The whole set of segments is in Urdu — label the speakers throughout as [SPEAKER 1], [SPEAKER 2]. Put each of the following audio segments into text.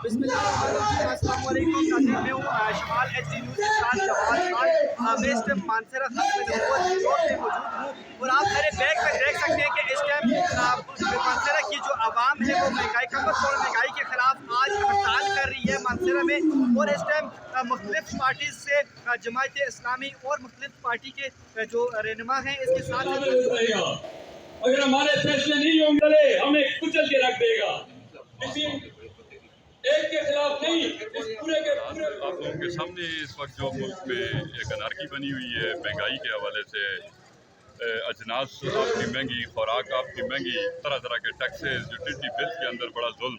[SPEAKER 1] بسم اللہ الرحمن الرحیم، السلام علیکم ناظرین، میں ہوں شمال ایچ ڈی نیوز کے ساتھ جواد خان۔ میں اس ٹائم مانسہرہ ختم نبوت چوک میں موجود ہوں اور آپ میرے بیک پہ دیکھ سکتے ہیں کہ اس ٹائم مانسہرہ کی جو عوام ہے وہ مہنگائی کم از کم مہنگائی کے خلاف آج ہڑتال کر رہی ہے مانسہرہ میں، اور اس ٹائم مختلف پارٹیز سے جماعت اسلامی اور مختلف پارٹی کے جو رہنما ہیں اس کے ساتھ
[SPEAKER 2] اگر ہمارے فیصلے نہیں ہوں گے ہمیں کچل کے رکھ دے گا، کسی ایک کے خلاف نہیں، اس پورے کے پورے۔
[SPEAKER 3] آپ لوگوں کے سامنے اس وقت جو ملک میں ایک انارکی بنی ہوئی ہے مہنگائی کے حوالے سے، اجناس آپ کی مہنگی، خوراک آپ کی مہنگی، طرح طرح کے ٹیکسز، یوٹیلیٹی بلز کے اندر بڑا ظلم،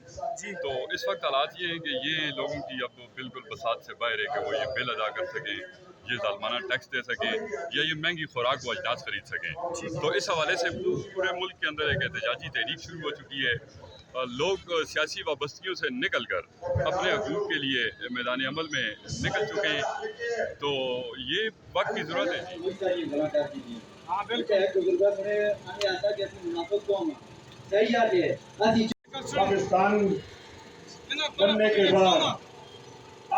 [SPEAKER 3] تو اس وقت حالات یہ ہیں کہ یہ لوگوں کی اب بالکل بساط سے باہر ہے کہ وہ یہ بل ادا کر سکیں، یہ ظالمانہ ٹیکس دے سکیں یا یہ مہنگی خوراک و اجناس خرید سکیں۔ تو اس حوالے سے پورے ملک کے اندر ایک احتجاجی تحریک شروع ہو چکی ہے۔ لوگ سیاسی وابستگیوں سے نکل کر اپنے حقوق کے لیے میدان عمل میں نکل چکے ہیں، تو یہ وقت کی ضرورت ہے۔
[SPEAKER 4] پاکستان بننے کے بعد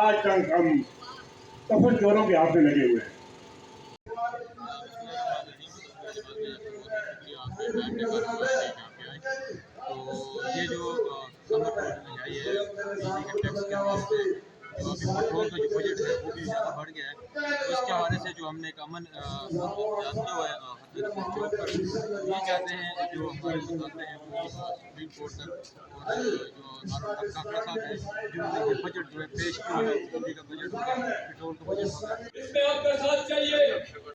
[SPEAKER 4] آج تک ہم کفن چوروں کے ہاتھ میں لگے ہوئے ہیں۔
[SPEAKER 5] تو یہ جو مہنگائی ہے، بجلی کے ٹیکس کے حوالے سے جو ابھی پیٹرول کا جو بجٹ ہے وہ بھی زیادہ بڑھ گیا ہے، تو اس کے حوالے سے جو ہم نے ایک امن احتجاج کیا ہوا ہے ہڑتال چوک پر، یہ چاہتے ہیں جو ہمارے مطالبے ہیں وہ سپریم کورٹ تک، اور جو ڈاکٹر صاحب ہیں جنہوں نے یہ بجٹ جو ہے پیش کیا ہے، بجلی کا بجٹ ہوگا، پیٹرول کا بجٹ ہوگا،
[SPEAKER 2] اس میں آپ کا ساتھ چاہیے۔